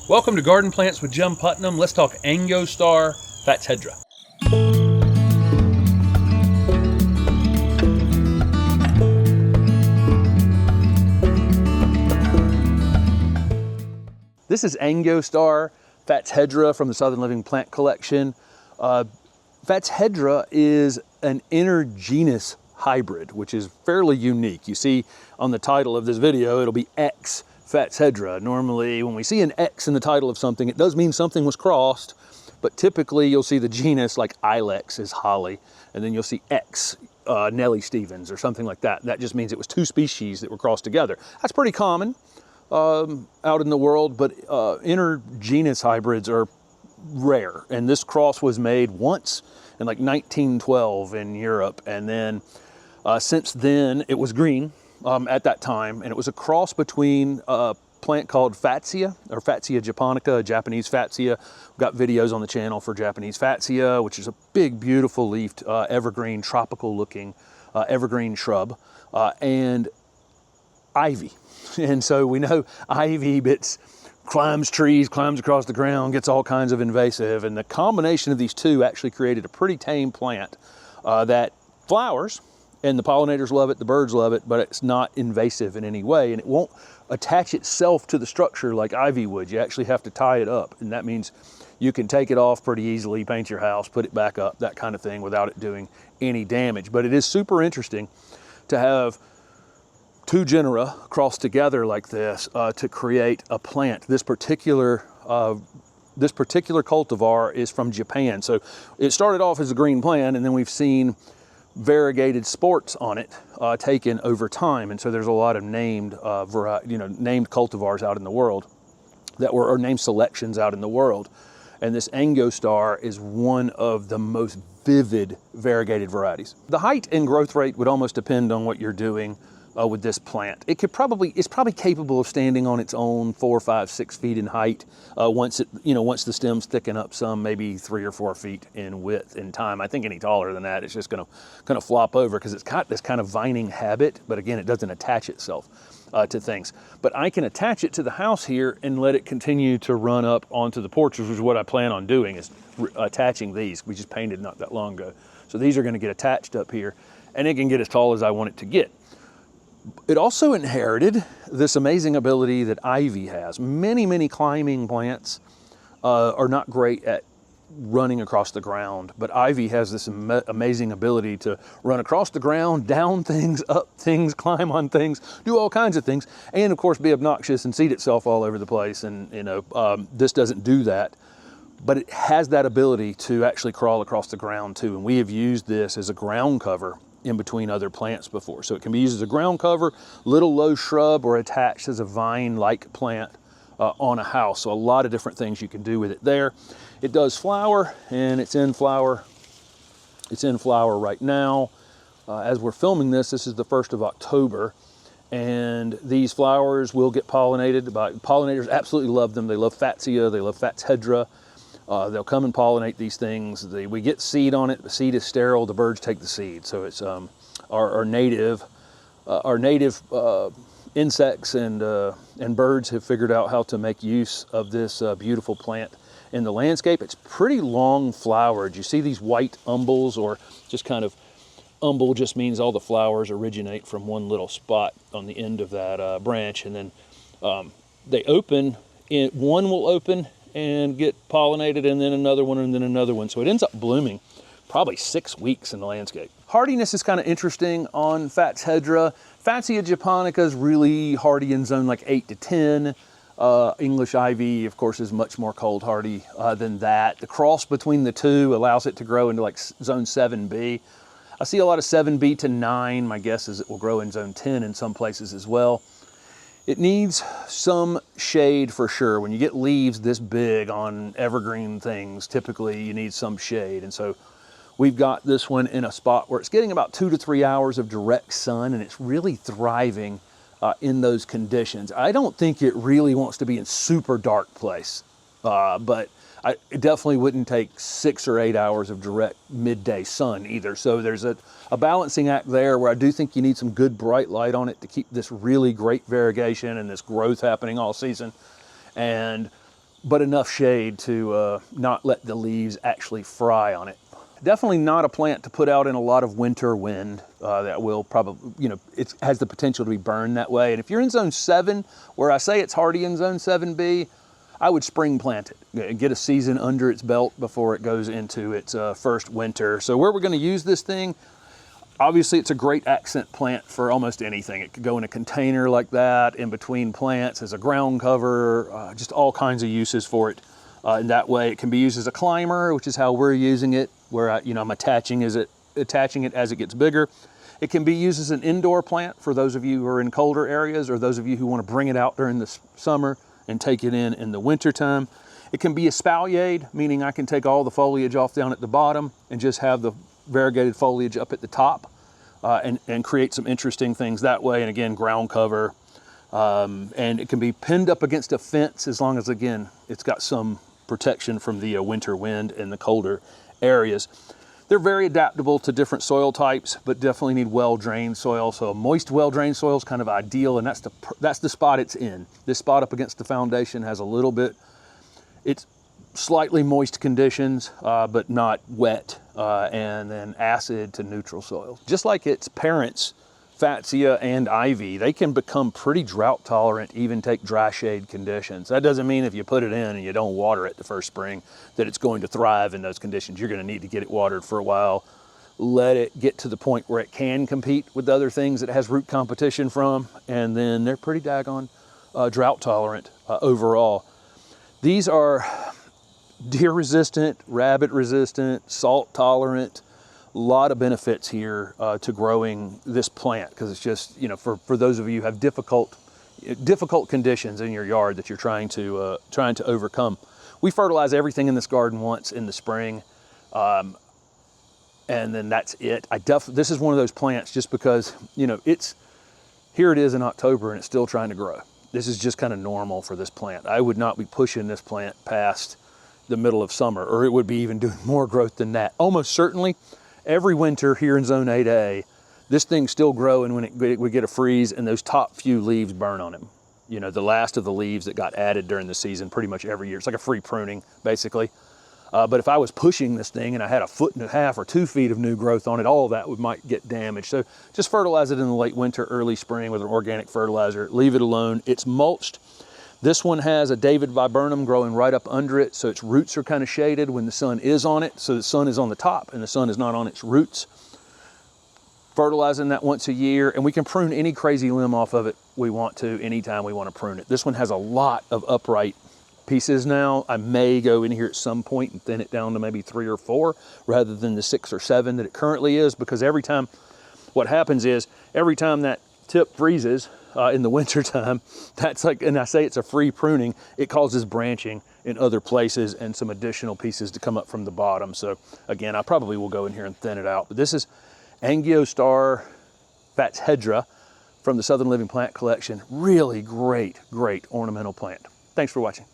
Welcome to Garden Plants with Jim Putnam. Let's talk Angyo Star Fatshedera. This is Angyo Star Fatshedera from the Southern Living Plant Collection. Fatshedera is an intergenus hybrid, which is fairly unique. You see on the title of this video, it'll be X Fatshedera. Normally, when we see an X in the title of something, it does mean something was crossed, but typically you'll see the genus like Ilex is holly, and then you'll see X, Nellie Stevens or something like that. That just means it was two species that were crossed together. That's pretty common out in the world, but intergenus hybrids are rare. And this cross was made once in like 1912 in Europe, and then since then it was green at that time, and it was a cross between a plant called Fatsia or Fatsia japonica, Japanese Fatsia. We've got videos on the channel for Japanese Fatsia, which is a big, beautiful leafed evergreen, tropical looking evergreen shrub, and ivy. And so we know ivy climbs trees, climbs across the ground, gets all kinds of invasive, and the combination of these two actually created a pretty tame plant that flowers, and the pollinators love it, the birds love it, but it's not invasive in any way, and it won't attach itself to the structure like ivy would. You actually have to tie it up, and that means you can take it off pretty easily, paint your house, put it back up, that kind of thing, without it doing any damage. But it is super interesting to have two genera crossed together like this to create a plant. This particular cultivar is from Japan. So it started off as a green plant, and then we've seen variegated sports on it taken over time. And so there's a lot of named named cultivars out in the world or named selections out in the world. And this Angyo Star is one of the most vivid variegated varieties. The height and growth rate would almost depend on what you're doing with this plant. It's probably capable of standing on its own 4, 5, 6 feet in height once the stems thicken up some, maybe 3 or 4 feet in width in time. I think any taller than that, it's just going to flop over because it's got this kind of vining habit, but again, it doesn't attach itself to things. But I can attach it to the house here and let it continue to run up onto the porch, which is what I plan on doing, is attaching these. We just painted not that long ago. So these are going to get attached up here, and it can get as tall as I want it to get. It also inherited this amazing ability that ivy has. Many, many climbing plants are not great at running across the ground, but ivy has this amazing ability to run across the ground, down things, up things, climb on things, do all kinds of things, and of course be obnoxious and seed itself all over the place. And this doesn't do that, but it has that ability to actually crawl across the ground too. And we have used this as a ground cover in between other plants before. So it can be used as a ground cover, little low shrub, or attached as a vine-like plant on a house. So a lot of different things you can do with it there. It does flower, and it's in flower. It's in flower right now. As we're filming this is the 1st of October, and these flowers will get pollinated. Pollinators absolutely love them. They love Fatsia, they love Fatshedera. They'll come and pollinate these things. We get seed on it. The seed is sterile. The birds take the seed. So it's our native insects and birds have figured out how to make use of this beautiful plant in the landscape. It's pretty long flowered. You see these white umbels, or just kind of umbel just means all the flowers originate from one little spot on the end of that branch, and then they open. One will open and get pollinated, and then another one, and then another one. So it ends up blooming probably 6 weeks in the landscape. Hardiness is kind of interesting on Fatshedera. Fatsia japonica is really hardy in zone like 8 to 10. English ivy, of course, is much more cold hardy than that. The cross between the two allows it to grow into like zone 7B. I see a lot of 7B to 9. My guess is it will grow in zone 10 in some places as well. It needs some shade for sure. When you get leaves this big on evergreen things, typically you need some shade. And so we've got this one in a spot where it's getting about 2 to 3 hours of direct sun, and it's really thriving in those conditions. I don't think it really wants to be in super dark place, but it definitely wouldn't take 6 or 8 hours of direct midday sun either. So there's a balancing act there where I do think you need some good bright light on it to keep this really great variegation and this growth happening all season. And but enough shade to not let the leaves actually fry on it. Definitely not a plant to put out in a lot of winter wind. That will probably, you know, it has the potential to be burned that way. And if you're in zone 7, where I say it's hardy in zone 7B, I would spring plant it. Get a season under its belt before it goes into its first winter. So where we're going to use this thing, obviously it's a great accent plant for almost anything. It could go in a container like that, in between plants, as a ground cover, just all kinds of uses for it. In that way, it can be used as a climber, which is how we're using it, where I'm attaching it as it gets bigger. It can be used as an indoor plant for those of you who are in colder areas, or those of you who want to bring it out during the summer and take it in the winter time. It can be a espalier, meaning I can take all the foliage off down at the bottom and just have the variegated foliage up at the top, and create some interesting things that way. And again, ground cover. And it can be pinned up against a fence, as long as, again, it's got some protection from the winter wind in the colder areas. They're very adaptable to different soil types, but definitely need well-drained soil. So a moist, well-drained soil is kind of ideal, and that's the spot it's in. This spot up against the foundation has a little bit, it's slightly moist conditions, but not wet, and then acid to neutral soil. Just like its parents, Fatshedera and ivy, they can become pretty drought tolerant, even take dry shade conditions. That doesn't mean if you put it in and you don't water it the first spring that it's going to thrive in those conditions. You're going to need to get it watered for a while, let it get to the point where it can compete with other things it has root competition from, and then they're pretty daggone drought tolerant overall. These are deer resistant, rabbit resistant, salt tolerant. A lot of benefits here to growing this plant, because it's just, you know, for those of you who have difficult conditions in your yard that you're trying to overcome. We fertilize everything in this garden once in the spring, and then that's it. This is one of those plants, just because, you know, here it is in October and it's still trying to grow. This is just kind of normal for this plant. I would not be pushing this plant past the middle of summer, or it would be even doing more growth than that. Almost certainly, every winter here in zone 8A, this thing's still growing when we get a freeze and those top few leaves burn on him. You know, the last of the leaves that got added during the season pretty much every year. It's like a free pruning, basically. But if I was pushing this thing and I had 1.5 feet or 2 feet of new growth on it, all of that might get damaged. So just fertilize it in the late winter, early spring with an organic fertilizer. Leave it alone. It's mulched. This one has a David viburnum growing right up under it, so its roots are kind of shaded when the sun is on it. So the sun is on the top and the sun is not on its roots. Fertilizing that once a year, and we can prune any crazy limb off of it we want to anytime we want to prune it. This one has a lot of upright pieces now. I may go in here at some point and thin it down to maybe 3 or 4 rather than the 6 or 7 that it currently is, because what happens is every time that tip freezes in the winter time, that's like, and I say it's a free pruning, it causes branching in other places and some additional pieces to come up from the bottom. So again, I probably will go in here and thin it out. But this is Angyo Star Fatshedera from the Southern Living Plant Collection. Really great ornamental plant. Thanks for watching.